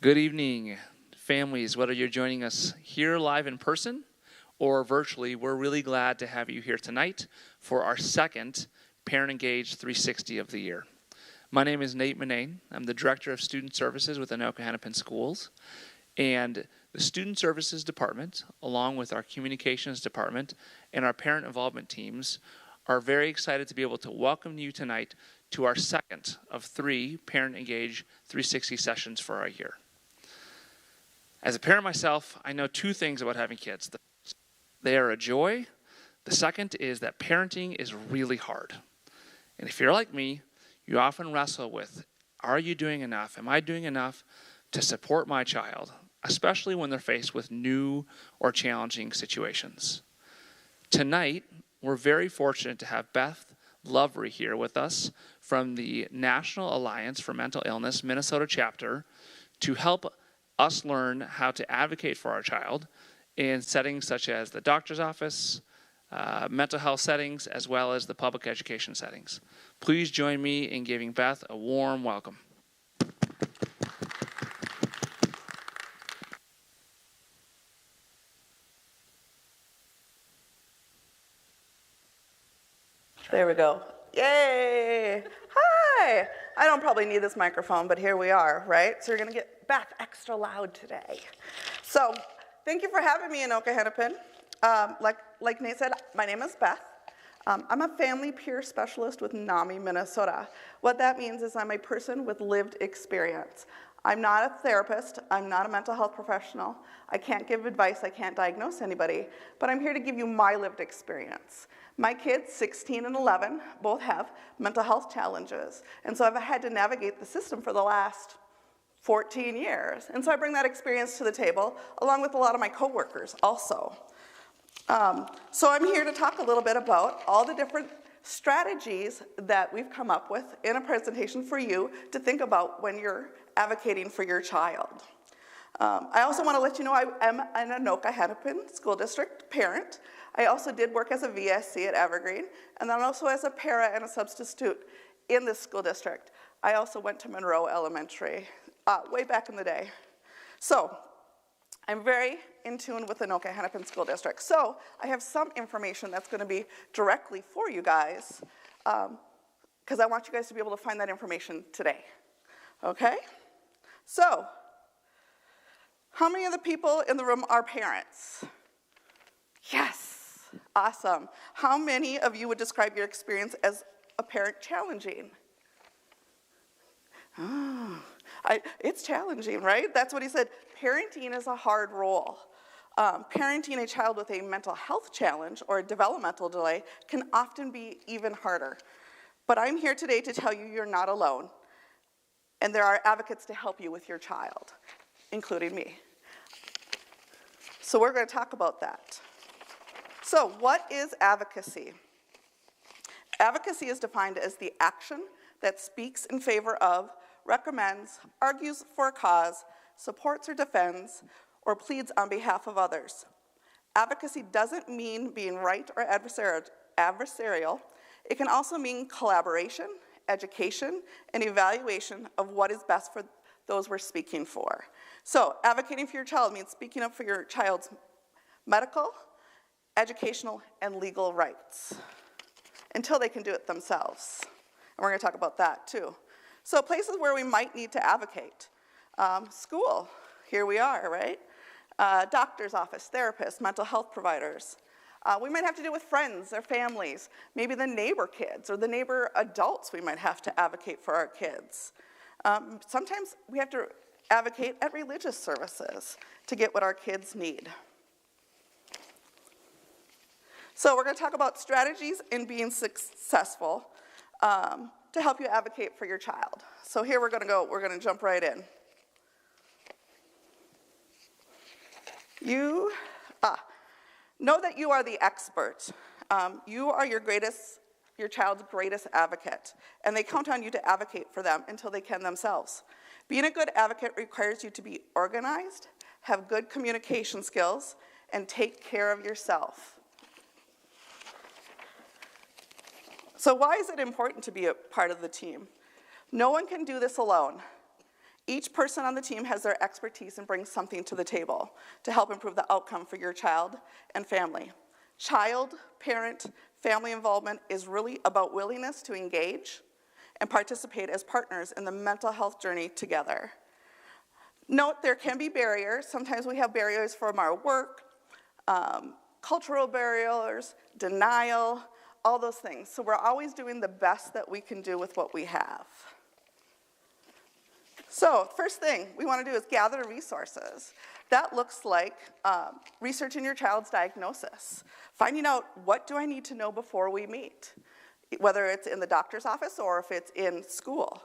Good evening, families. Whether you're joining us here live in person or virtually, we're really glad to have you here tonight for our second Parent Engage 360 of the year. My name is Nate Manane. I'm the Director of Student Services with Anoka-Hennepin Schools. And the Student Services Department, along with our Communications Department and our Parent Involvement teams, are very excited to be able to welcome you tonight to our second of 3 Parent Engage 360 sessions for our year. As a parent myself, I know 2 things about having kids. They are a joy. The second is that parenting is really hard. And if you're like me, you often wrestle with, are you doing enough? Am I doing enough to support my child, especially when they're faced with new or challenging situations? Tonight, we're very fortunate to have Beth Lovre here with us from the National Alliance for Mental Illness Minnesota chapter to help us learn how to advocate for our child in settings such as the doctor's office, mental health settings, as well as the public education settings. Please join me in giving Beth a warm welcome. There we go. Yay! Hi! I don't probably need this microphone, but here we are, right? So you're going to get Beth extra loud today. So thank you for having me in Anoka-Hennepin. Like Nate said, my name is Beth. I'm a family peer specialist with NAMI, Minnesota. What that means is I'm a person with lived experience. I'm not a therapist. I'm not a mental health professional. I can't give advice. I can't diagnose anybody. But I'm here to give you my lived experience. My kids, 16 and 11, both have mental health challenges. And so I've had to navigate the system for the last 14 years. And so I bring that experience to the table, along with a lot of my coworkers also. So I'm here to talk a little bit about all the different strategies that we've come up with in a presentation for you to think about when you're advocating for your child. I also want to let you know I am an Anoka-Hennepin School District parent. I also did work as a VSC at Evergreen, and then also as a para and a substitute in this school district. I also went to Monroe Elementary way back in the day. So I'm very in tune with the Anoka-Hennepin School District. So I have some information that's going to be directly for you guys, because I want you guys to be able to find that information today. Okay? So, how many of the people in the room are parents? Yes. Awesome. How many of you would describe your experience as a parent challenging? Oh, it's challenging, right? That's what he said. Parenting is a hard role. Parenting a child with a mental health challenge or a developmental delay can often be even harder. But I'm here today to tell you you're not alone. And there are advocates to help you with your child, including me. So we're going to talk about that. So what is advocacy? Advocacy is defined as the action that speaks in favor of, recommends, argues for a cause, supports or defends, or pleads on behalf of others. Advocacy doesn't mean being right or adversarial. It can also mean collaboration, education, and evaluation of what is best for those we're speaking for. So advocating for your child means speaking up for your child's medical, educational, and legal rights until they can do it themselves. And we're going to talk about that too. So places where we might need to advocate. School, here we are, right? Doctor's office, therapists, mental health providers. We might have to deal with friends or families, maybe the neighbor kids or the neighbor adults we might have to advocate for our kids. Sometimes we have to advocate at religious services to get what our kids need. So we're going to talk about strategies in being successful to help you advocate for your child. So here we're going to jump right in. Know that you are the expert. You are your child's greatest advocate, and they count on you to advocate for them until they can themselves. Being a good advocate requires you to be organized, have good communication skills, and take care of yourself. So why is it important to be a part of the team? No one can do this alone. Each person on the team has their expertise and brings something to the table to help improve the outcome for your child and family. Child, parent, family involvement is really about willingness to engage and participate as partners in the mental health journey together. Note there can be barriers. Sometimes we have barriers from our work, cultural barriers, denial, all those things. So we're always doing the best that we can do with what we have. So first thing we want to do is gather resources. That looks like researching your child's diagnosis, finding out what do I need to know before we meet, whether it's in the doctor's office or if it's in school.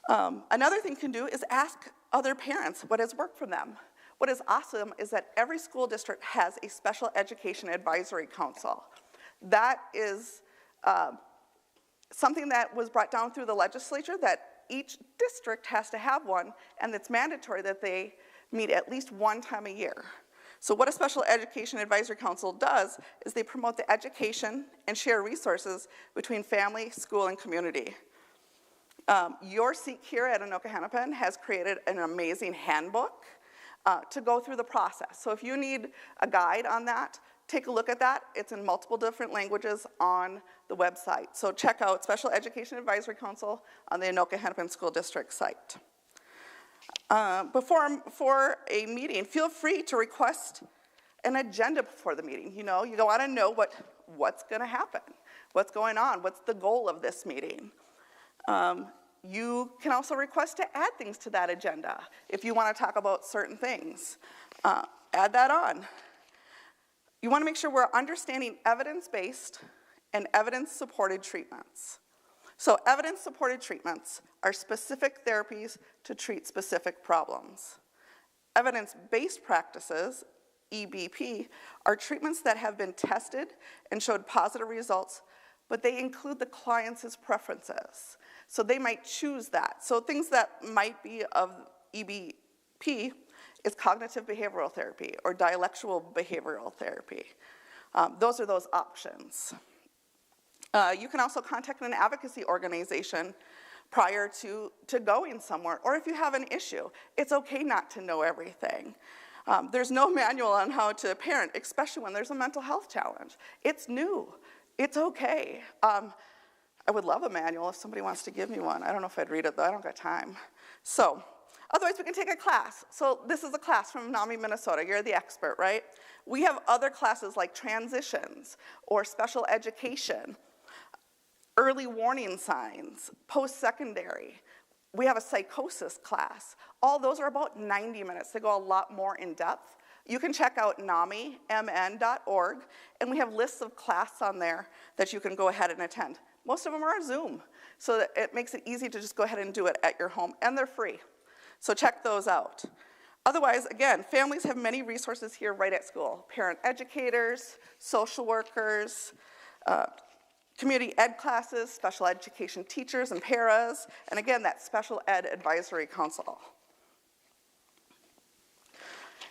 Another thing you can do is ask other parents what has worked for them. What is awesome is that every school district has a special education advisory council. That is something that was brought down through the legislature, that each district has to have one, and it's mandatory that they meet at least one time a year. So what a special education advisory council does is they promote the education and share resources between family, school, and community. Your seat here at Anoka-Hennepin has created an amazing handbook to go through the process. So if you need a guide on that, take a look at that. It's in multiple different languages on the website. So check out Special Education Advisory Council on the Anoka-Hennepin School District site. Before a meeting, feel free to request an agenda before the meeting. You want to know what's going to happen, what's going on, what's the goal of this meeting. You can also request to add things to that agenda if you want to talk about certain things. Add that on. You want to make sure we're understanding evidence-based and evidence-supported treatments. So evidence-supported treatments are specific therapies to treat specific problems. Evidence-based practices, EBP, are treatments that have been tested and showed positive results, but they include the client's preferences. So they might choose that. So things that might be of EBP is cognitive behavioral therapy or dialectual behavioral therapy. Those are those options. You can also contact an advocacy organization prior to going somewhere, or if you have an issue. It's okay not to know everything. There's no manual on how to parent, especially when there's a mental health challenge. It's new. It's okay. I would love a manual if somebody wants to give me one. I don't know if I'd read it, though. I don't got time. So, otherwise, we can take a class. So this is a class from NAMI, Minnesota. You're the expert, right? We have other classes like transitions or special education, early warning signs, post-secondary. We have a psychosis class. All those are about 90 minutes. They go a lot more in depth. You can check out NAMI.org, and we have lists of classes on there that you can go ahead and attend. Most of them are Zoom, so that it makes it easy to just go ahead and do it at your home, and they're free. So check those out. Otherwise, again, families have many resources here right at school. Parent educators, social workers, community ed classes, special education teachers and paras, and again, that special ed advisory council.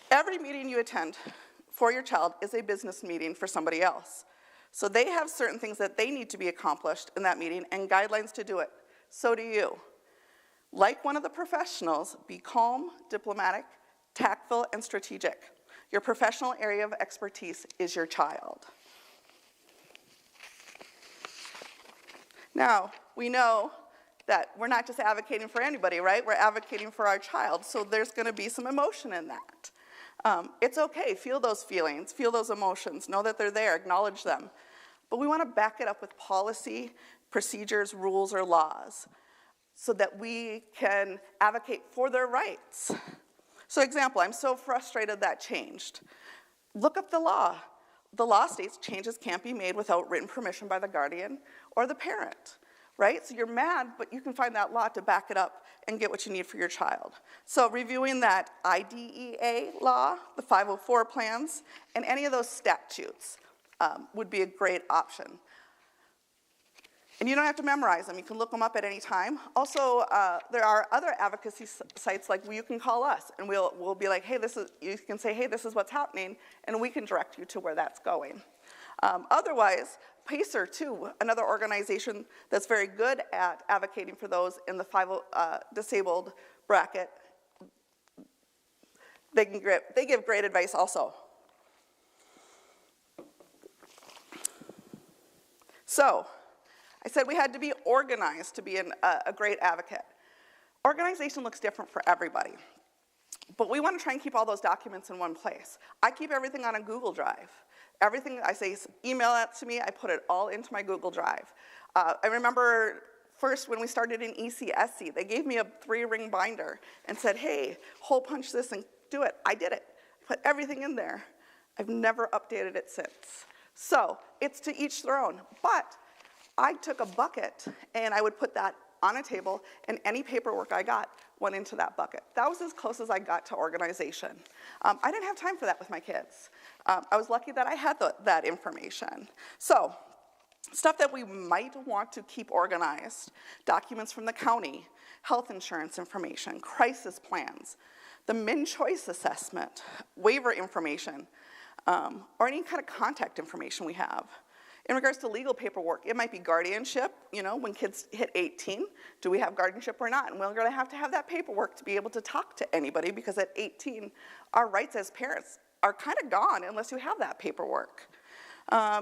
Every meeting you attend for your child is a business meeting for somebody else. So they have certain things that they need to be accomplished in that meeting and guidelines to do it. So do you. Like one of the professionals, be calm, diplomatic, tactful, and strategic. Your professional area of expertise is your child. Now, we know that we're not just advocating for anybody, right? We're advocating for our child, so there's going to be some emotion in that. It's okay, feel those feelings, feel those emotions, know that they're there, acknowledge them. But we want to back it up with policy, procedures, rules, or laws so that we can advocate for their rights. So example, I'm so frustrated that changed. Look up the law. The law states changes can't be made without written permission by the guardian or the parent, right? So you're mad, but you can find that law to back it up and get what you need for your child. So reviewing that IDEA law, the 504 plans, and any of those statutes would be a great option. And you don't have to memorize them. You can look them up at any time. Also, there are other advocacy sites like you can call us, and we'll be like, hey, you can say, hey, this is what's happening, and we can direct you to where that's going. Otherwise, PACER, too, another organization that's very good at advocating for those in the disabled bracket. They give great advice also. So, I said we had to be organized to be a great advocate. Organization looks different for everybody, but we want to try and keep all those documents in one place. I keep everything on a Google Drive. Everything I say, email it to me, I put it all into my Google Drive. I remember first when we started in ECSC, they gave me a 3-ring binder and said, hey, hole punch this and do it. I did it. Put everything in there. I've never updated it since. So it's to each their own. But I took a bucket and I would put that on a table, and any paperwork I got went into that bucket. That was as close as I got to organization. I didn't have time for that with my kids. I was lucky that I had that information. So, stuff that we might want to keep organized: documents from the county, health insurance information, crisis plans, the Min Choice assessment, waiver information, or any kind of contact information we have. In regards to legal paperwork, it might be guardianship. When kids hit 18, do we have guardianship or not? And we're going to have that paperwork to be able to talk to anybody, because at 18, our rights as parents are kind of gone unless you have that paperwork.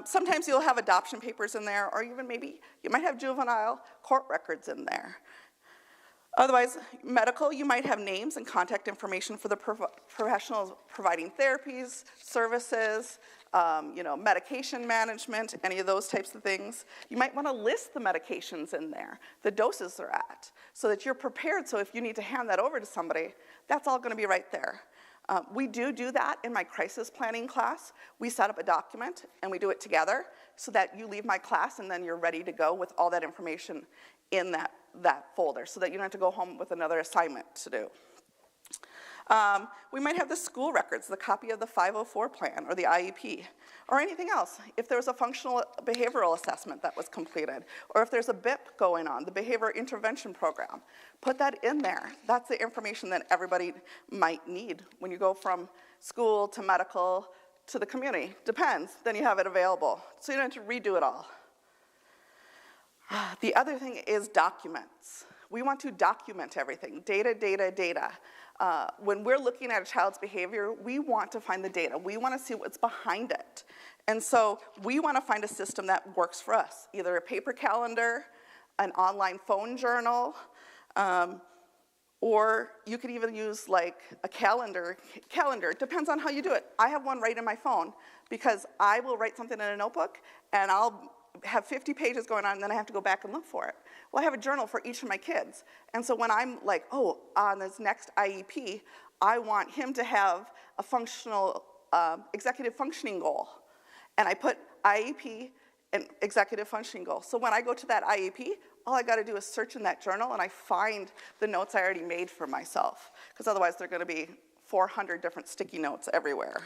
Sometimes you'll have adoption papers in there, or even maybe you might have juvenile court records in there. Otherwise, medical, you might have names and contact information for the professionals providing therapies, services, medication management, any of those types of things. You might want to list the medications in there, the doses they're at, so that you're prepared. So if you need to hand that over to somebody, that's all going to be right there. We do that in my crisis planning class. We set up a document and we do it together so that you leave my class and then you're ready to go with all that information in that folder, so that you don't have to go home with another assignment to do. We might have the school records, the copy of the 504 plan or the IEP, or anything else. If there's a functional behavioral assessment that was completed, or if there's a BIP going on, the behavior intervention program, put that in there. That's the information that everybody might need when you go from school to medical to the community. Depends, then you have it available. So you don't have to redo it all. The other thing is documents. We want to document everything, data, data, data. When we're looking at a child's behavior, we want to find the data. We want to see what's behind it. And so we want to find a system that works for us, either a paper calendar, an online phone journal, or you could even use like a calendar. It depends on how you do it. I have one right in my phone because I will write something in a notebook and I'll have 50 pages going on, and then I have to go back and look for it. Well, I have a journal for each of my kids. And so when I'm like, on this next IEP, I want him to have a functional executive functioning goal. And I put IEP and executive functioning goal. So when I go to that IEP, all I got to do is search in that journal, and I find the notes I already made for myself, because otherwise they're going to be 400 different sticky notes everywhere.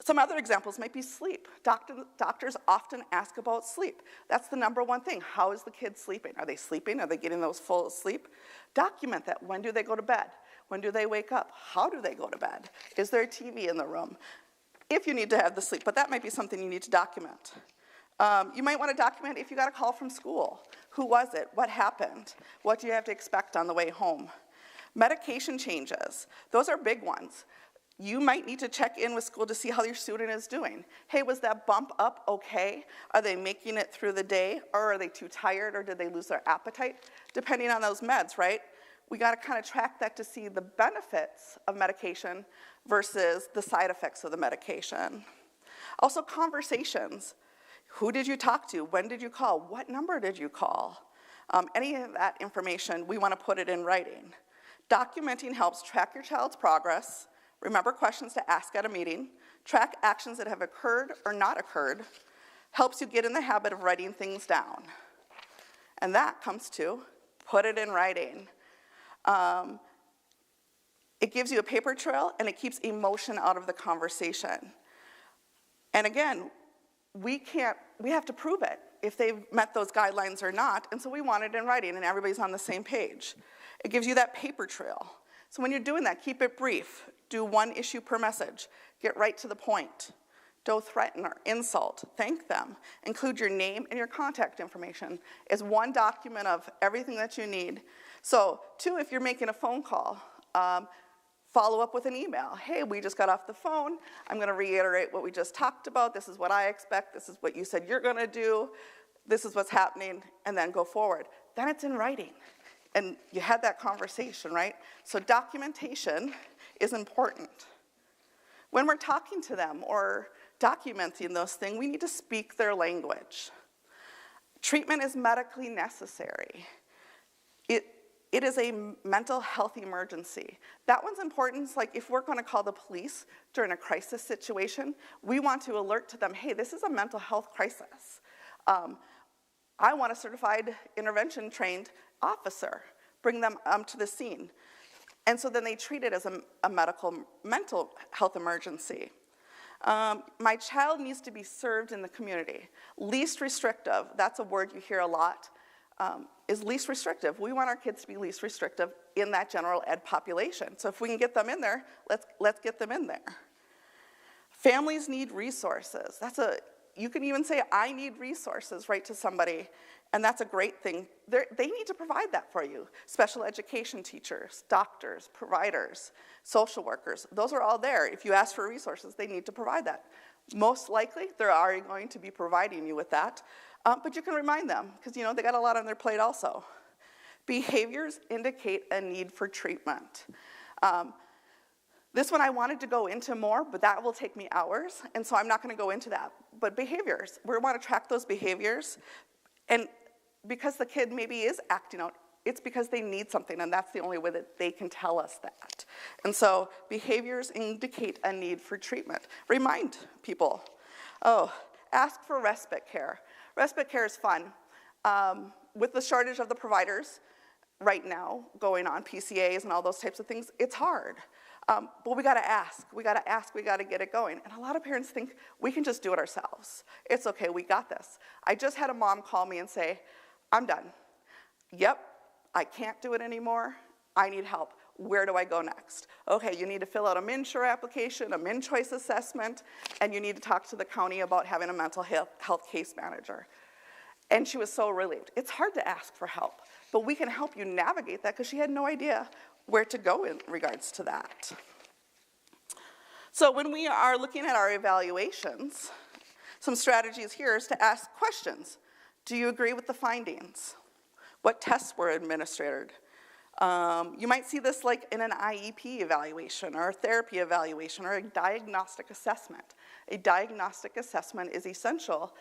Some other examples might be sleep. Doctors often ask about sleep. That's the number one thing. How is the kid sleeping? Are they sleeping? Are they getting those full sleep? Document that. When do they go to bed? When do they wake up? How do they go to bed? Is there a TV in the room? If you need to have the sleep, but that might be something you need to document. You might want to document if you got a call from school. Who was it? What happened? What do you have to expect on the way home? Medication changes. Those are big ones. You might need to check in with school to see how your student is doing. Hey, was that bump up okay? Are they making it through the day? Or are they too tired? Or did they lose their appetite? Depending on those meds, right? We got to kind of track that to see the benefits of medication versus the side effects of the medication. Also, conversations. Who did you talk to? When did you call? What number did you call? Any of that information, we want to put it in writing. Documenting helps track your child's progress. Remember questions to ask at a meeting, track actions that have occurred or not occurred, helps you get in the habit of writing things down. And that comes to put it in writing. It gives you a paper trail and it keeps emotion out of the conversation. And again, we have to prove it if they've met those guidelines or not, and so we want it in writing and everybody's on the same page. It gives you that paper trail. So when you're doing that, keep it brief. Do one issue per message. Get right to the point. Don't threaten or insult. Thank them. Include your name and your contact information as one document of everything that you need. So, 2, if you're making a phone call, follow up with an email. Hey, we just got off the phone. I'm going to reiterate what we just talked about. This is what I expect. This is what you said you're going to do. This is what's happening, and then go forward. Then it's in writing. And you had that conversation, right? So documentation is important. When we're talking to them or documenting those things, we need to speak their language. Treatment is medically necessary. It is a mental health emergency. That one's important. It's like if we're going to call the police during a crisis situation, we want to alert to them, hey, this is a mental health crisis. I want a certified intervention trained officer. Bring them to the scene. And so then they treat it as a mental health emergency. My child needs to be served in the community. Least restrictive, that's a word you hear a lot, is least restrictive. We want our kids to be least restrictive in that general ed population. So if we can get them in there, let's get them in there. Families need resources. You can even say, I need resources, right, to somebody, and that's a great thing. They need to provide that for you. Special education teachers, doctors, providers, social workers, those are all there. If you ask for resources, they need to provide that. Most likely, they're already going to be providing you with that, but you can remind them, because they got a lot on their plate also. Behaviors indicate a need for treatment. This one I wanted to go into more, but that will take me hours, and so I'm not going to go into that. But behaviors, we want to track those behaviors, and because the kid maybe is acting out, it's because they need something, and that's the only way that they can tell us that. And so behaviors indicate a need for treatment. Remind people, ask for respite care. Respite care is fun. With the shortage of the providers right now going on, PCAs and all those types of things, it's hard. But we gotta ask, we gotta get it going. And a lot of parents think we can just do it ourselves. It's okay, we got this. I just had a mom call me and say, I'm done. Yep, I can't do it anymore. I need help. Where do I go next? Okay, you need to fill out a MNsure application, a MnChoice assessment, and you need to talk to the county about having a mental health case manager. And she was so relieved. It's hard to ask for help, but we can help you navigate that because she had no idea where to go in regards to that. So when we are looking at our evaluations, some strategies here is to ask questions. Do you agree with the findings? What tests were administered? You might see this like in an IEP evaluation or a therapy evaluation or a diagnostic assessment. A diagnostic assessment is essential,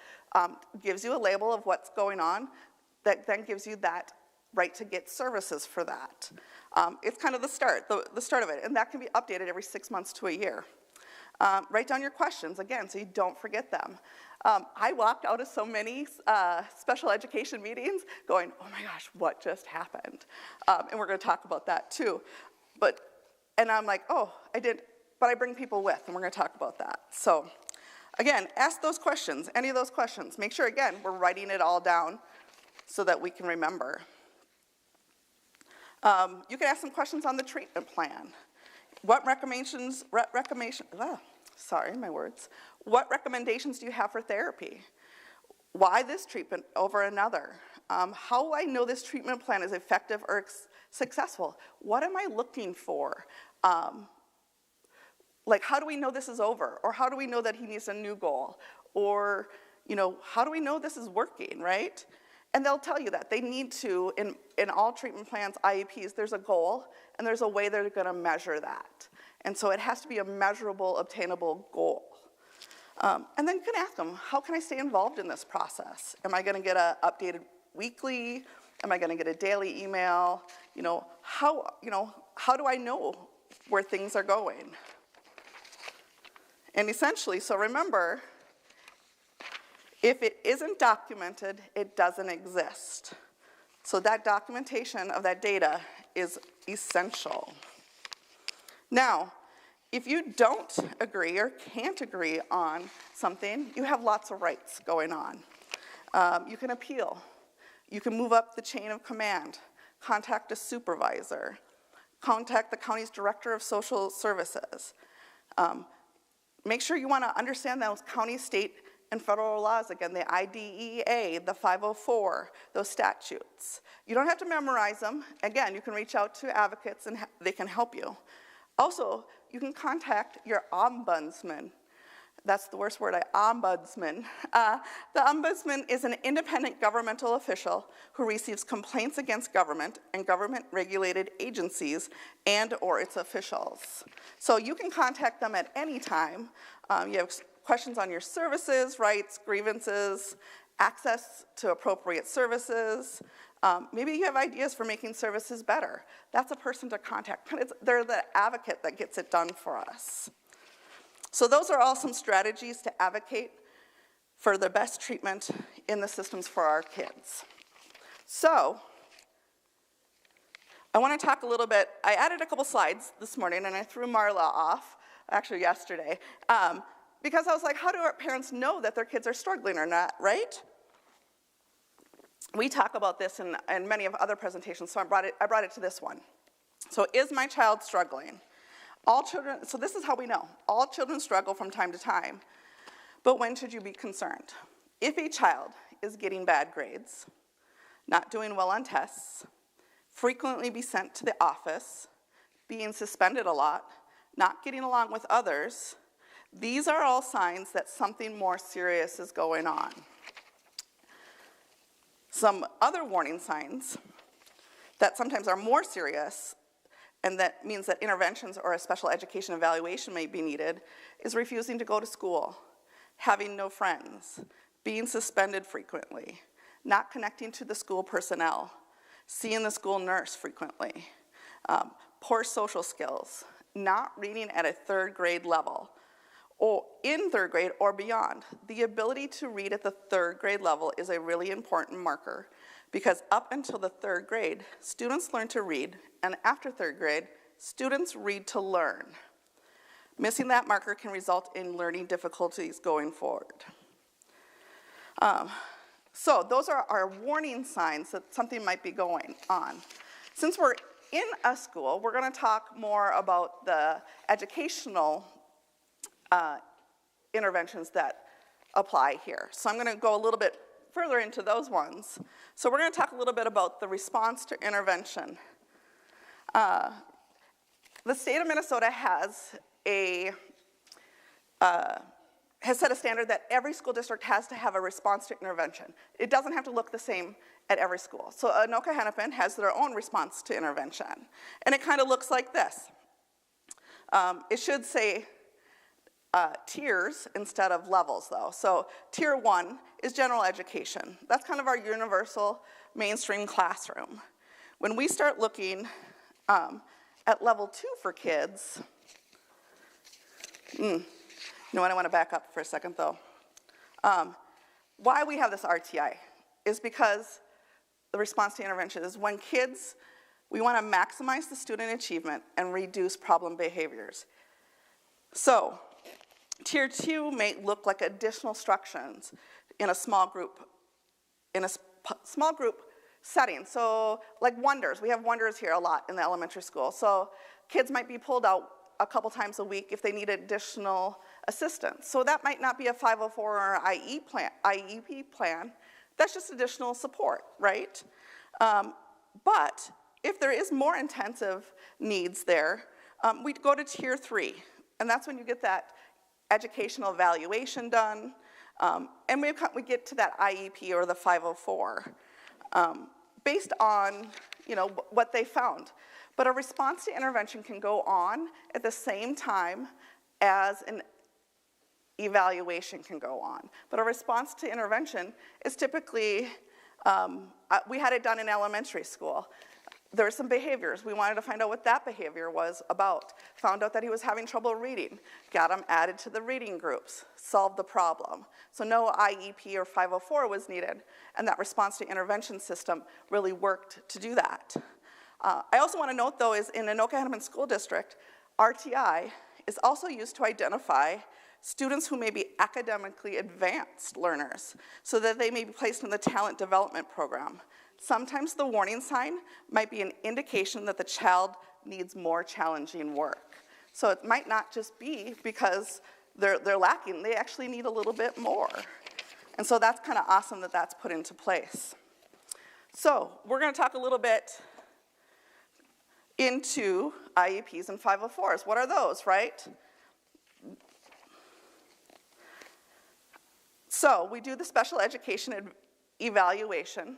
gives you a label of what's going on, that then gives you that right to get services for that. It's kind of the start of it, and that can be updated every 6 months to a year. Write down your questions, again, so you don't forget them. I walked out of so many special education meetings going, oh my gosh, what just happened? And we're gonna talk about that too. And I'm like, oh, I did, but I bring people with, and we're gonna talk about that. So again, ask those questions, any of those questions. Make sure, again, we're writing it all down so that we can remember. You can ask some questions on the treatment plan. What recommendations do you have for therapy? Why this treatment over another? How will I know this treatment plan is effective or successful? What am I looking for? Like, how do we know this is over? Or how do we know that he needs a new goal? Or, how do we know this is working, right? And they'll tell you that. They need to, in all treatment plans, IEPs, there's a goal, and there's a way they're gonna measure that. And so it has to be a measurable, obtainable goal. And then you can ask them, how can I stay involved in this process? Am I gonna get an updated weekly? Am I gonna get a daily email? How do I know where things are going? And essentially, so remember, if it isn't documented, it doesn't exist. So that documentation of that data is essential. Now, if you don't agree or can't agree on something, you have lots of rights going on. You can appeal. You can move up the chain of command, contact a supervisor, contact the county's director of social services. make sure you want to understand those county, state, and federal laws. Again, the IDEA, the 504, those statutes. You don't have to memorize them. Again, you can reach out to advocates and they can help you. Also, you can contact your ombudsman. That's the worst word, ombudsman. The ombudsman is an independent governmental official who receives complaints against government and government-regulated agencies and or its officials. So you can contact them at any time. You have questions on your services, rights, grievances, access to appropriate services. Maybe you have ideas for making services better. That's a person to contact. They're the advocate that gets it done for us. So those are all some strategies to advocate for the best treatment in the systems for our kids. So I want to talk a little bit. I added a couple slides this morning, and I threw Marla off, actually yesterday, because I was like, how do our parents know that their kids are struggling or not, right? We talk about this in many of other presentations, so I brought it to this one. So is my child struggling? All children, so this is how we know. All children struggle from time to time, but when should you be concerned? If a child is getting bad grades, not doing well on tests, frequently be sent to the office, being suspended a lot, not getting along with others, these are all signs that something more serious is going on. Some other warning signs that sometimes are more serious, and that means that interventions or a special education evaluation may be needed, is refusing to go to school, having no friends, being suspended frequently, not connecting to the school personnel, seeing the school nurse frequently, poor social skills, not reading at a third grade level, or in third grade or beyond. The ability to read at the third grade level is a really important marker, because up until the third grade, students learn to read, and after third grade, students read to learn. Missing that marker can result in learning difficulties going forward. So those are our warning signs that something might be going on. Since we're in a school, we're going to talk more about the educational interventions that apply here. So I'm going to go a little bit further into those ones. So we're going to talk a little bit about the response to intervention. The state of Minnesota has set a standard that every school district has to have a response to intervention. It doesn't have to look the same at every school. So Anoka-Hennepin has their own response to intervention. And it kind of looks like this. It should say tiers instead of levels, though. So tier 1 is general education. That's kind of our universal mainstream classroom. When we start looking at level 2 for kids, you know what, I want to back up for a second, though. Why we have this RTI is because the response to intervention is when kids, we want to maximize the student achievement and reduce problem behaviors. So tier 2 may look like additional instructions in a small group setting. So like wonders, we have wonders here a lot in the elementary school. So kids might be pulled out a couple times a week if they need additional assistance. So that might not be a 504 or IEP plan. That's just additional support, right? But if there is more intensive needs there, we'd go to tier 3. And that's when you get that educational evaluation done. And we get to that IEP or the 504 based on what they found. But a response to intervention can go on at the same time as an evaluation can go on. But a response to intervention is typically, we had it done in elementary school. There were some behaviors. We wanted to find out what that behavior was about. Found out that he was having trouble reading. Got him added to the reading groups. Solved the problem. So no IEP or 504 was needed. And that response to intervention system really worked to do that. I also want to note, though, is in Anoka-Hennepin School District, RTI is also used to identify students who may be academically advanced learners so that they may be placed in the talent development program. Sometimes the warning sign might be an indication that the child needs more challenging work. So it might not just be because they're lacking. They actually need a little bit more. And so that's kind of awesome that that's put into place. So we're going to talk a little bit into IEPs and 504s. What are those, right? So we do the special education evaluation,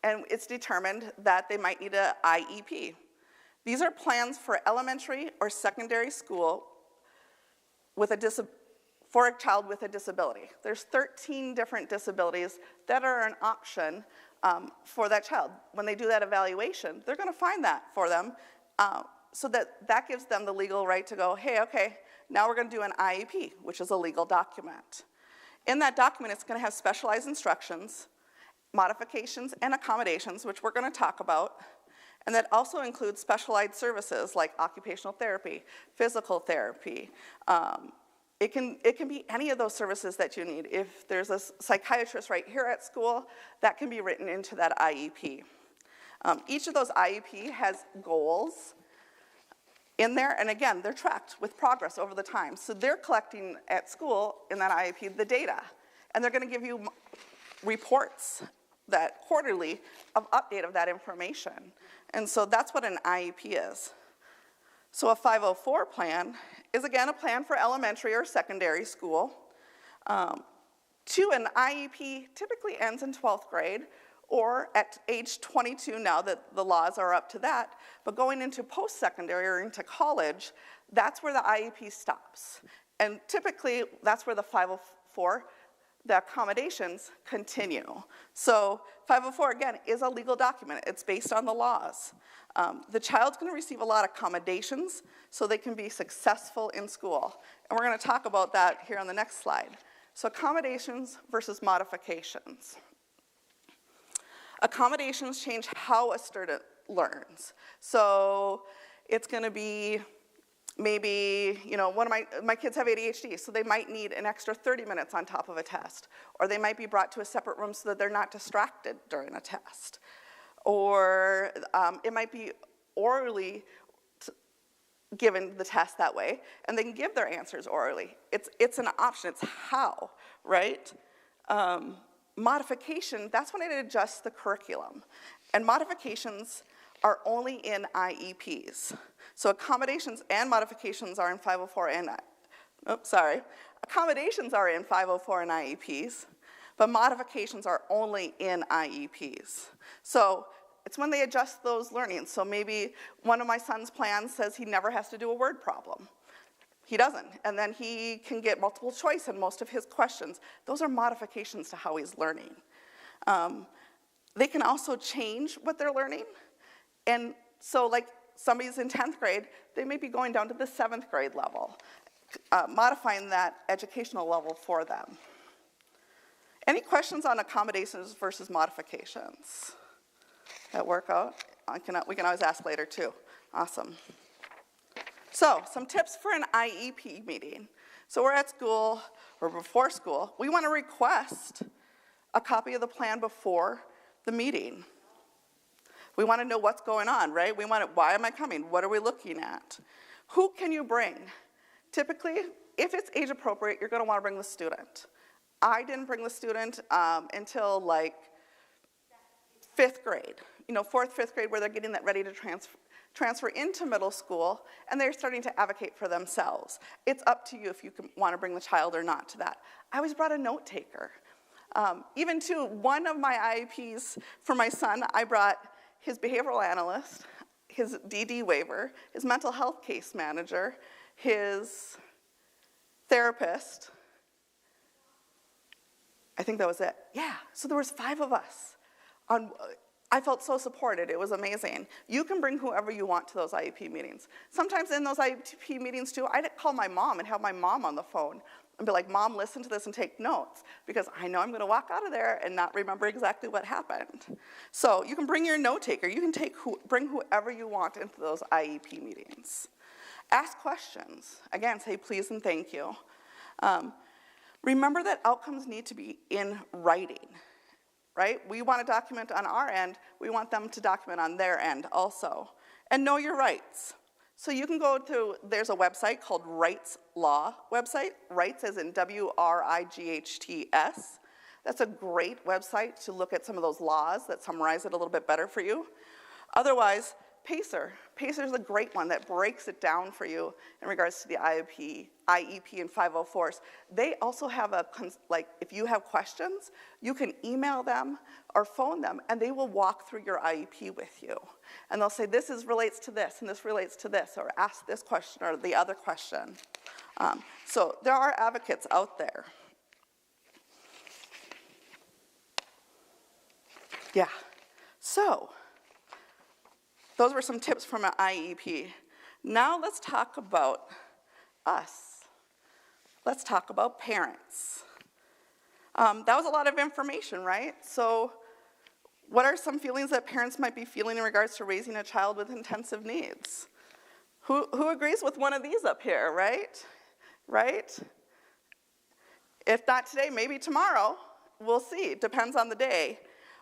and it's determined that they might need an IEP. These are plans for elementary or secondary school with for a child with a disability. There's 13 different disabilities that are an option for that child. When they do that evaluation, they're going to find that for them, so that gives them the legal right to go, hey, okay, now we're going to do an IEP, which is a legal document. In that document, it's going to have specialized instructions, modifications, and accommodations, which we're going to talk about. And that also includes specialized services like occupational therapy, physical therapy. It can be any of those services that you need. If there's a psychiatrist right here at school, that can be written into that IEP. Each of those IEP has goals in there, and again, they're tracked with progress over the time. So they're collecting at school in that IEP the data, and they're going to give you reports that quarterly of update of that information. And so that's what an IEP is. So a 504 plan is, again, a plan for elementary or secondary school. An IEP typically ends in 12th grade, or at age 22 now that the laws are up to that, but going into post-secondary or into college, that's where the IEP stops. And typically, that's where the 504, the accommodations, continue. So 504, again, is a legal document. It's based on the laws. The child's going to receive a lot of accommodations so they can be successful in school. And we're going to talk about that here on the next slide. So accommodations versus modifications. Accommodations change how a student learns. So it's going to be maybe, one of my kids have ADHD, so they might need an extra 30 minutes on top of a test. Or they might be brought to a separate room so that they're not distracted during a test. Or it might be orally given the test that way, and they can give their answers orally. It's an option. It's how, right? Modification, that's when it adjusts the curriculum. And modifications are only in IEPs. So accommodations and modifications are in 504 and, accommodations are in 504 and IEPs, but modifications are only in IEPs. So it's when they adjust those learnings. So maybe one of my son's plans says he never has to do a word problem. He doesn't, and then he can get multiple choice in most of his questions. Those are modifications to how he's learning. They can also change what they're learning, and so like somebody's in 10th grade, they may be going down to the 7th grade level, modifying that educational level for them. Any questions on accommodations versus modifications? That work out? We can always ask later too. Awesome. So, some tips for an IEP meeting. So we're at school, or before school, we want to request a copy of the plan before the meeting. We want to know what's going on, right? We want to, why am I coming? What are we looking at? Who can you bring? Typically, if it's age appropriate, you're going to want to bring the student. I didn't bring the student until like 5th grade. 4th, 5th grade, where they're getting that ready to transfer into middle school, and they're starting to advocate for themselves. It's up to you if you want to bring the child or not to that. I always brought a note taker. Even to one of my IEPs for my son, I brought his behavioral analyst, his DD waiver, his mental health case manager, his therapist. I think that was it. Yeah, so there was 5 of us. I felt so supported. It was amazing. You can bring whoever you want to those IEP meetings. Sometimes in those IEP meetings too, I'd call my mom and have my mom on the phone and be like, Mom, listen to this and take notes, because I know I'm going to walk out of there and not remember exactly what happened. So you can bring your note taker. You can bring whoever you want into those IEP meetings. Ask questions. Again, say please and thank you. Remember that outcomes need to be in writing. Right? We want to document on our end. We want them to document on their end also. And know your rights. So you can go to, there's a website called Rights Law website. Rights as in WRIGHTS. That's a great website to look at some of those laws that summarize it a little bit better for you. Otherwise, PACER. PACER is a great one that breaks it down for you in regards to the IEP and 504s. They also have like, if you have questions, you can email them or phone them, and they will walk through your IEP with you. And they'll say, this relates to this, and this relates to this, or ask this question or the other question. So there are advocates out there. Yeah, so those were some tips from an IEP. Now let's talk about us. Let's talk about parents. That was a lot of information, right? So what are some feelings that parents might be feeling in regards to raising a child with intensive needs? Who agrees with one of these up here, right? Right? If not today, maybe tomorrow. We'll see, depends on the day.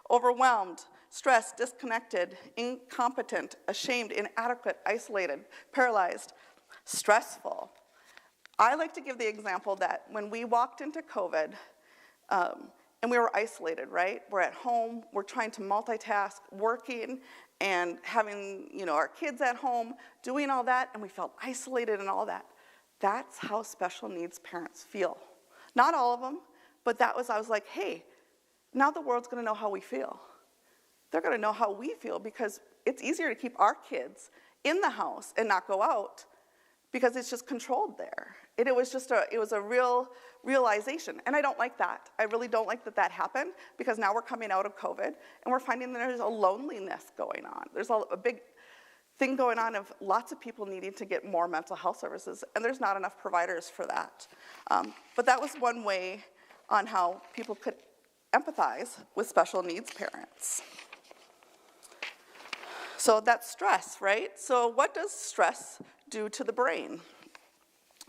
Overwhelmed, stressed, disconnected, incompetent, ashamed, inadequate, isolated, paralyzed, stressful. I like to give the example that when we walked into COVID, and we were isolated, right? We're at home, we're trying to multitask, working, and having, our kids at home, doing all that, and we felt isolated and all that. That's how special needs parents feel. Not all of them, but I was like, hey, now the world's gonna know how we feel. They're gonna know how we feel because it's easier to keep our kids in the house and not go out because it's just controlled there. It was a real realization, and I don't like that. I really don't like that happened because now we're coming out of COVID and we're finding that there's a loneliness going on. There's a big thing going on of lots of people needing to get more mental health services, and there's not enough providers for that. But that was one way on how people could empathize with special needs parents. So that's stress, right? So what does stress do to the brain?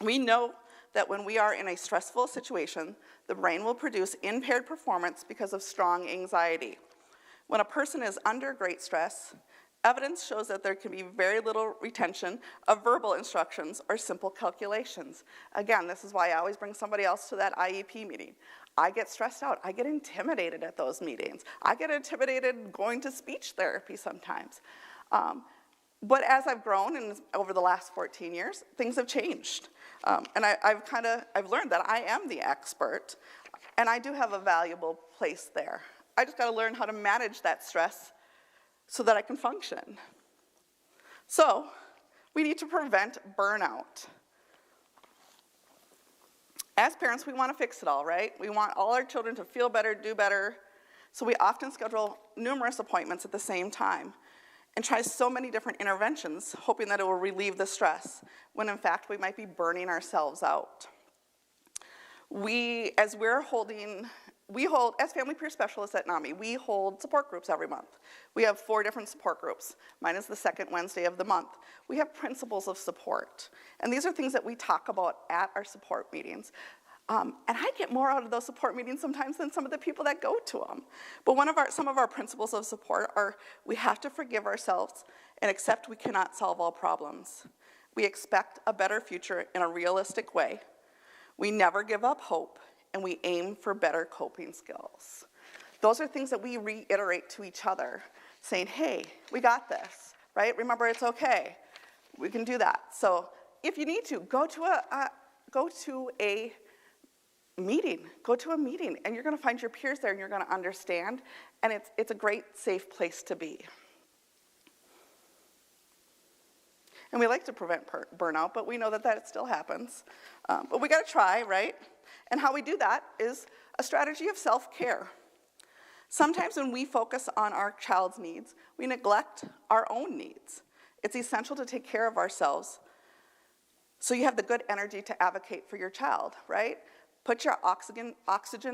We know that when we are in a stressful situation, the brain will produce impaired performance because of strong anxiety. When a person is under great stress, evidence shows that there can be very little retention of verbal instructions or simple calculations. Again, this is why I always bring somebody else to that IEP meeting. I get stressed out. I get intimidated at those meetings. I get intimidated going to speech therapy sometimes. But as I've grown and over the last 14 years, things have changed. And I've learned that I am the expert, and I do have a valuable place there. I just gotta learn how to manage that stress so that I can function. So, we need to prevent burnout. As parents, we want to fix it all, right? We want all our children to feel better, do better. So we often schedule numerous appointments at the same time and try so many different interventions, hoping that it will relieve the stress, when in fact we might be burning ourselves out. As family peer specialists at NAMI, we hold support groups every month. We have 4 different support groups. Mine is the second Wednesday of the month. We have principles of support. And these are things that we talk about at our support meetings. And I get more out of those support meetings sometimes than some of the people that go to them. But some of our principles of support are we have to forgive ourselves and accept we cannot solve all problems. We expect a better future in a realistic way. We never give up hope, and we aim for better coping skills. Those are things that we reiterate to each other, saying, hey, we got this, right? Remember, it's okay. We can do that. So if you need to, go to a meeting, and you're gonna find your peers there, and you're gonna understand, and it's a great, safe place to be. And we like to prevent burnout, but we know that it still happens. But we gotta try, right? And how we do that is a strategy of self-care. Sometimes when we focus on our child's needs, we neglect our own needs. It's essential to take care of ourselves so you have the good energy to advocate for your child, right? Put your oxygen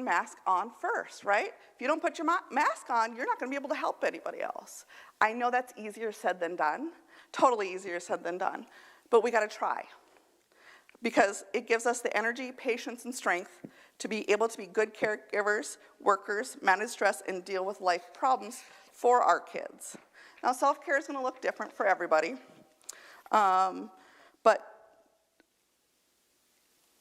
mask on first, right? If you don't put your mask on, you're not gonna be able to help anybody else. I know that's easier said than done, totally easier said than done, but we gotta try. Because it gives us the energy, patience, and strength to be able to be good caregivers, workers, manage stress, and deal with life problems for our kids. Now, self-care is gonna look different for everybody. But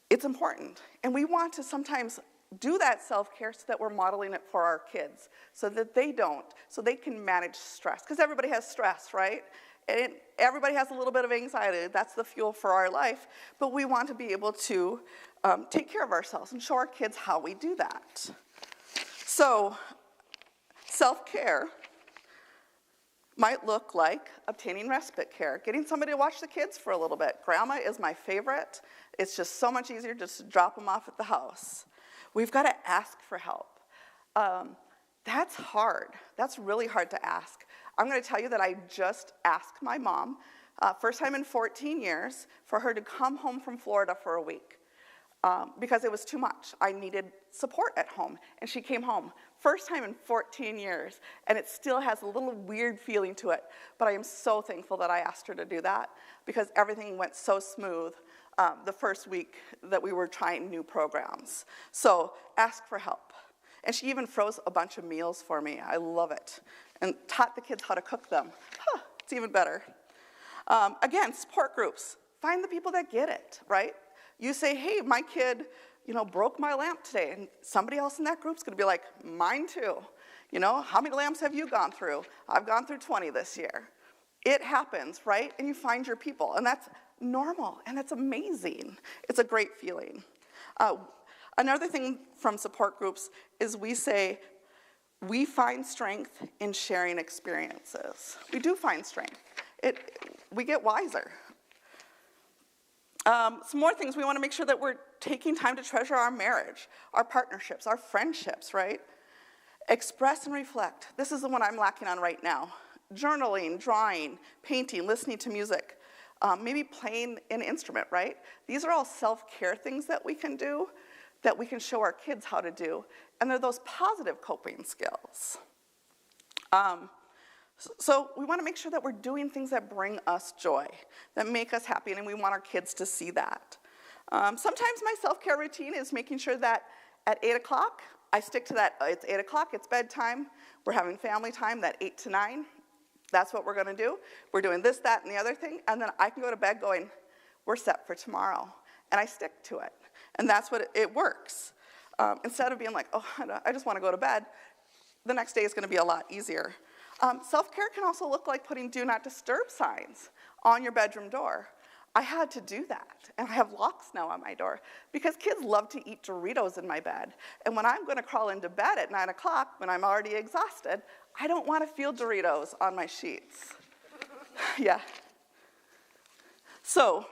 it's important. And we want to sometimes do that self-care so that we're modeling it for our kids, so that they don't, so they can manage stress. Because everybody has stress, right? And everybody has a little bit of anxiety. That's the fuel for our life. But we want to be able to take care of ourselves and show our kids how we do that. So self-care might look like obtaining respite care, getting somebody to watch the kids for a little bit. Grandma is my favorite. It's just so much easier just to drop them off at the house. We've got to ask for help. That's hard. That's really hard to ask. I'm going to tell you that I just asked my mom, first time in 14 years, for her to come home from Florida for a week because it was too much. I needed support at home, and she came home. First time in 14 years, and it still has a little weird feeling to it, but I am so thankful that I asked her to do that because everything went so smooth the first week that we were trying new programs. So ask for help. And she even froze a bunch of meals for me. I love it. And taught the kids how to cook them. It's even better. Again, support groups. Find the people that get it, right? You say, hey, my kid, broke my lamp today. And somebody else in that group's going to be like, mine too. How many lamps have you gone through? I've gone through 20 this year. It happens, right? And you find your people. And that's normal, and it's amazing. It's a great feeling. Another thing from support groups is we say, we find strength in sharing experiences. We do find strength. We get wiser. Some more things, we want to make sure that we're taking time to treasure our marriage, our partnerships, our friendships, right? Express and reflect. This is the one I'm lacking on right now. Journaling, drawing, painting, listening to music. Maybe playing an instrument, right? These are all self-care things that we can do, that we can show our kids how to do, and they're those positive coping skills. So we want to make sure that we're doing things that bring us joy, that make us happy, and we want our kids to see that. Sometimes my self-care routine is making sure that at 8 o'clock, I stick to that. It's 8 o'clock, it's bedtime, we're having family time, that 8 to 9. That's what we're going to do. We're doing this, that, and the other thing, and then I can go to bed going, we're set for tomorrow, and I stick to it, and that's what it works. Instead of being like, oh, I just want to go to bed, the next day is going to be a lot easier. Self-care can also look like putting do not disturb signs on your bedroom door. I had to do that, and I have locks now on my door because kids love to eat Doritos in my bed, and when I'm going to crawl into bed at 9 o'clock when I'm already exhausted, I don't want to feel Doritos on my sheets. Yeah. So,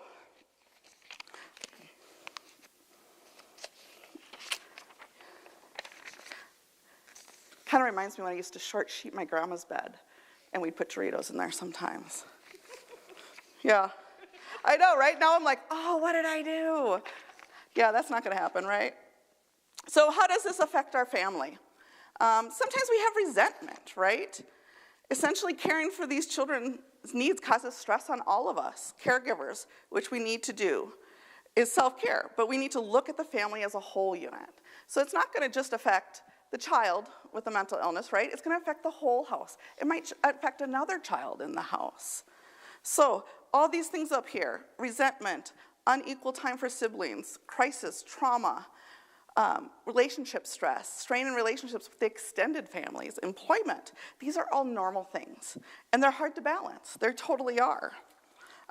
kind of reminds me when I used to short sheet my grandma's bed, and we'd put Doritos in there sometimes. Yeah. I know, right? Now I'm like, oh, what did I do? Yeah, that's not going to happen, right? So how does this affect our family? Sometimes we have resentment, right? Essentially, caring for these children's needs causes stress on all of us, caregivers, which we need to do, is self-care, but we need to look at the family as a whole unit. So it's not going to just affect the child with a mental illness, right? It's going to affect the whole house. It might affect another child in the house. So all these things up here, resentment, unequal time for siblings, crisis, trauma, relationship stress, strain in relationships with the extended families, employment. These are all normal things, and they're hard to balance. They totally are.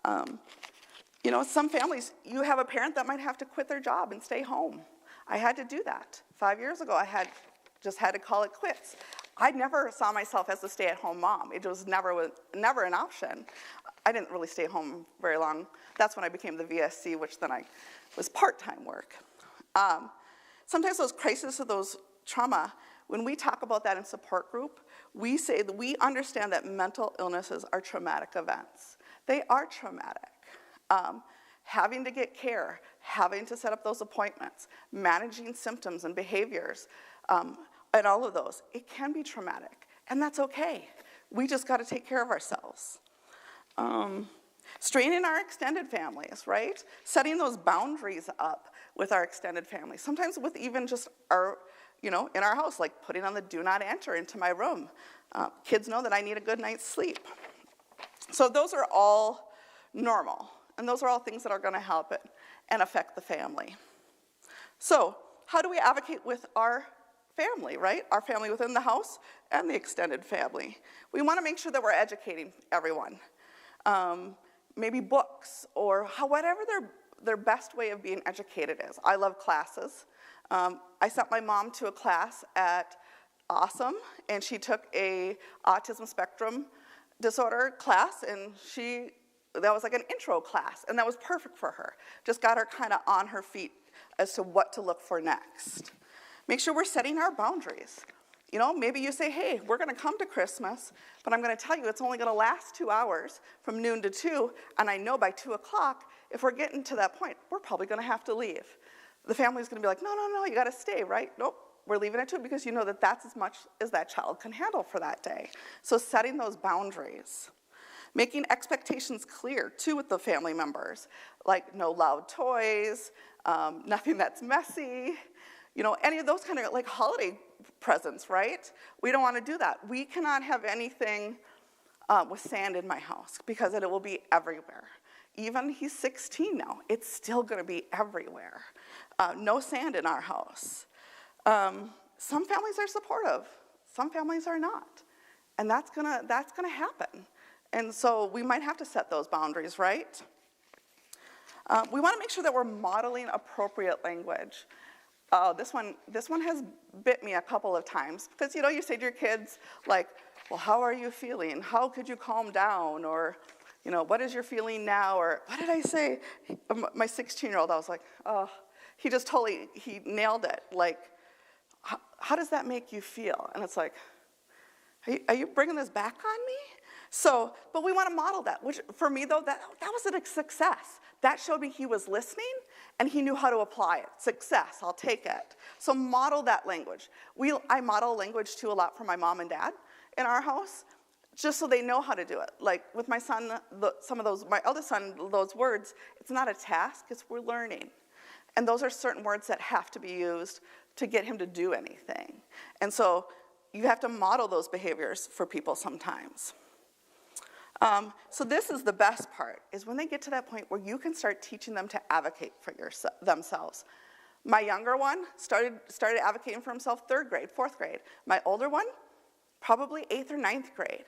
Some families, you have a parent that might have to quit their job and stay home. I had to do that. 5 years ago, I just had to call it quits. I never saw myself as a stay-at-home mom. It was never an option. I didn't really stay home very long. That's when I became the VSC, which then I was part-time work. Sometimes those crises or those trauma, when we talk about that in support group, we say that we understand that mental illnesses are traumatic events. They are traumatic. Having to get care, having to set up those appointments, managing symptoms and behaviors, and all of those, it can be traumatic, and that's okay. We just got to take care of ourselves. Straining our extended families, right? Setting those boundaries up with our extended family. Sometimes with even just our, in our house, like putting on the do not enter into my room. Kids know that I need a good night's sleep. So those are all normal. And those are all things that are going to help it and affect the family. So how do we advocate with our family, right? Our family within the house and the extended family. We want to make sure that we're educating everyone. Maybe books or whatever their best way of being educated is. I love classes. I sent my mom to a class at Awesome, and she took a autism spectrum disorder class, and that was like an intro class, and that was perfect for her. Just got her kind of on her feet as to what to look for next. Make sure we're setting our boundaries. You know, maybe you say, hey, we're going to come to Christmas, but I'm going to tell you it's only going to last 2 hours from noon to 2, and I know by 2 o'clock, if we're getting to that point, we're probably going to have to leave. The family's going to be like, no, you got to stay, right? Nope, we're leaving at 2 because you know that that's as much as that child can handle for that day. So setting those boundaries. Making expectations clear, too, with the family members, like no loud toys, nothing that's messy, you know, any of those kind of like holiday presents, right? We don't want to do that. We cannot have anything with sand in my house because it will be everywhere. Even he's 16 now, it's still going to be everywhere. No sand in our house. Some families are supportive, some families are not, and that's gonna happen. And so we might have to set those boundaries, right? We want to make sure that we're modeling appropriate language. This one has bit me a couple of times because, you know, you say to your kids, like, well, how are you feeling? How could you calm down? Or, you know, what is your feeling now? Or what did I say? My 16-year-old, I was like, oh, he nailed it. Like, how does that make you feel? And it's like, are you bringing this back on me? So, but we want to model that, which for me, though, that was a success. That showed me he was listening and he knew how to apply it. Success, I'll take it. So model that language. I model language, too, a lot for my mom and dad in our house, just so they know how to do it. Like with my son, my eldest son, those words, it's not a task, we're learning. And those are certain words that have to be used to get him to do anything. And so you have to model those behaviors for people sometimes. So this is the best part, is when they get to that point where you can start teaching them to advocate for themselves. My younger one started advocating for himself 3rd grade, 4th grade. My older one, probably 8th or 9th grade.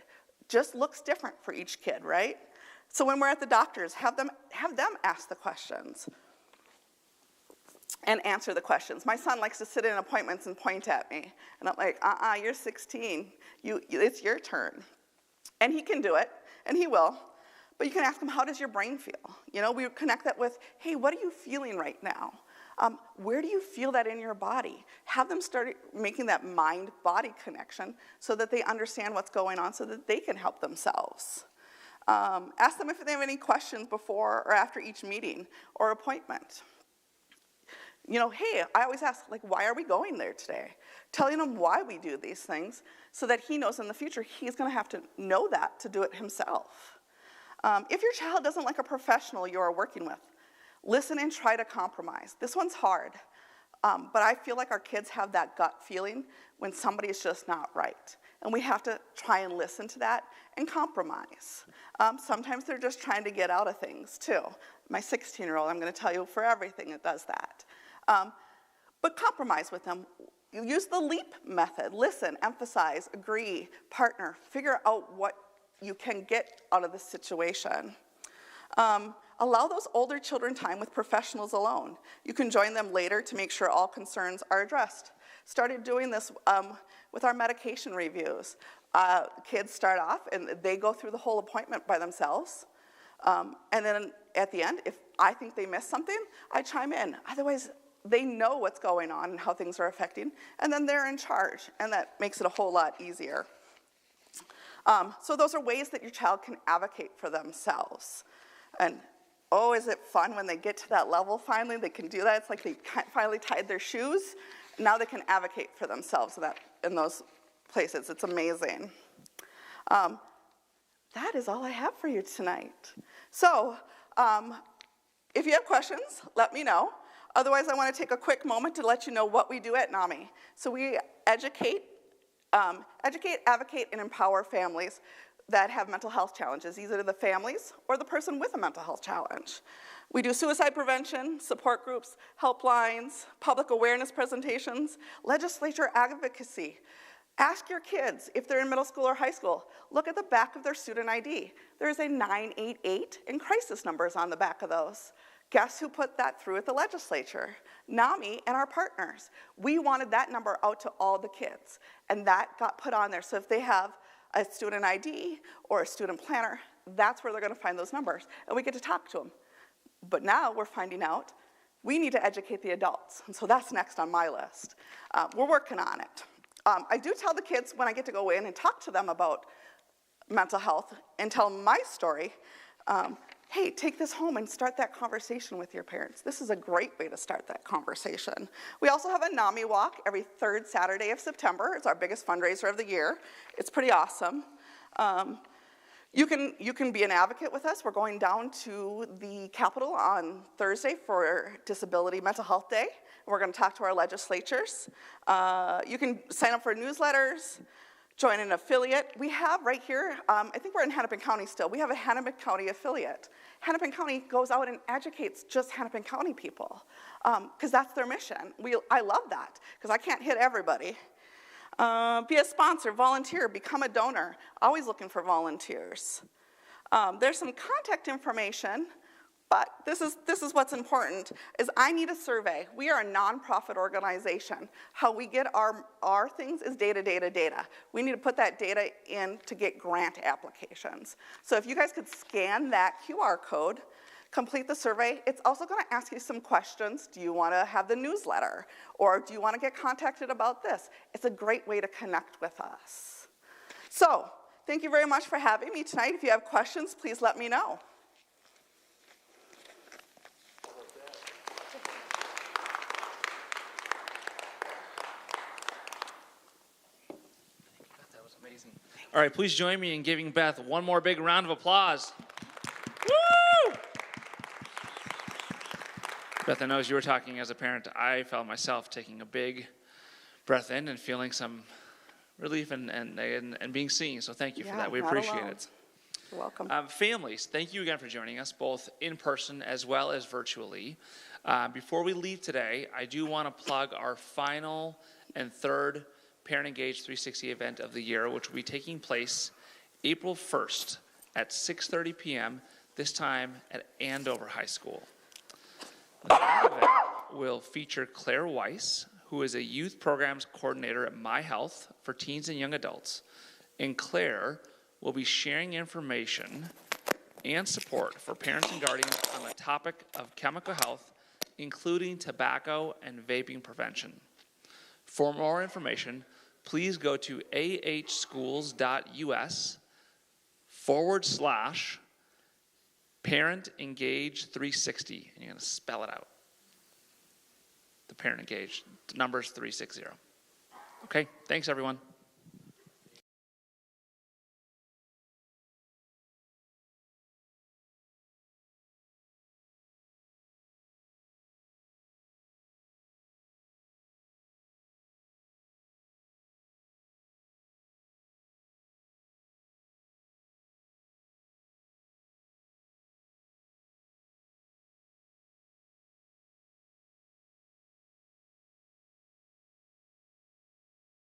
Just looks different for each kid, right? So when we're at the doctors, have them ask the questions and answer the questions. My son likes to sit in appointments and point at me. And I'm like, you're 16. It's your turn. And he can do it, and he will. But you can ask him, how does your brain feel? You know, we connect that with, hey, what are you feeling right now? Where do you feel that in your body? Have them start making that mind-body connection so that they understand what's going on so that they can help themselves. Ask them if they have any questions before or after each meeting or appointment. You know, hey, I always ask, like, why are we going there today? Telling him why we do these things so that he knows in the future he's going to have to know that to do it himself. If your child doesn't like a professional you are working with, listen and try to compromise. This one's hard, but I feel like our kids have that gut feeling when somebody's just not right. And we have to try and listen to that and compromise. Sometimes they're just trying to get out of things, too. My 16-year-old, I'm going to tell you for everything, it does that. But compromise with them. Use the LEAP method. Listen, emphasize, agree, partner. Figure out what you can get out of the situation. Allow those older children time with professionals alone. You can join them later to make sure all concerns are addressed. Started doing this with our medication reviews. Kids start off and they go through the whole appointment by themselves. And then at the end, if I think they missed something, I chime in. Otherwise, they know what's going on and how things are affecting, and then they're in charge, and that makes it a whole lot easier. So those are ways that your child can advocate for themselves. And oh, is it fun when they get to that level finally? They can do that. It's like they finally tied their shoes. Now they can advocate for themselves in those places. It's amazing. That is all I have for you tonight. So if you have questions, let me know. Otherwise, I want to take a quick moment to let you know what we do at NAMI. So we educate, advocate, and empower families that have mental health challenges, either the families or the person with a mental health challenge. We do suicide prevention, support groups, helplines, public awareness presentations, legislature advocacy. Ask your kids if they're in middle school or high school. Look at the back of their student ID. There's a 988 and crisis numbers on the back of those. Guess who put that through at the legislature? NAMI and our partners. We wanted that number out to all the kids, and that got put on there. So if they have a student ID or a student planner, that's where they're gonna find those numbers, and we get to talk to them. But now we're finding out we need to educate the adults, and so that's next on my list. We're working on it. I do tell the kids when I get to go in and talk to them about mental health and tell them my story, hey, take this home and start that conversation with your parents. This is a great way to start that conversation. We also have a NAMI walk every third Saturday of September. It's our biggest fundraiser of the year. It's pretty awesome. You can be an advocate with us. We're going down to the Capitol on Thursday for Disability Mental Health Day. We're going to talk to our legislatures. You can sign up for newsletters, join an affiliate. We have right here, I think we're in Hennepin County still, we have a Hennepin County affiliate. Hennepin County goes out and educates just Hennepin County people, because that's their mission. I love that, because I can't hit everybody. Be a sponsor, volunteer, become a donor. Always looking for volunteers. There's some contact information, but this is what's important, is I need a survey. We are a nonprofit organization. How we get our things is data. We need to put that data in to get grant applications. So if you guys could scan that QR code, complete the survey. It's also going to ask you some questions. Do you want to have the newsletter? Or do you want to get contacted about this? It's a great way to connect with us. So, thank you very much for having me tonight. If you have questions, please let me know. That was amazing. All right, please join me in giving Beth one more big round of applause. Woo! Beth, I know as you were talking as a parent, I felt myself taking a big breath in and feeling some relief and being seen. So thank you for that. We appreciate it. You're welcome. Families, thank you again for joining us, both in person as well as virtually. Before we leave today, I do want to plug our final and third Parent Engage 360 event of the year, which will be taking place April 1st at 6:30 p.m., this time at Andover High School. The event will feature Claire Weiss, who is a youth programs coordinator at My Health for teens and young adults. And Claire will be sharing information and support for parents and guardians on the topic of chemical health, including tobacco and vaping prevention. For more information, please go to ahschools.us/Parent Engage 360, and you're going to spell it out. The Parent Engage, the number's 360. Okay, thanks everyone.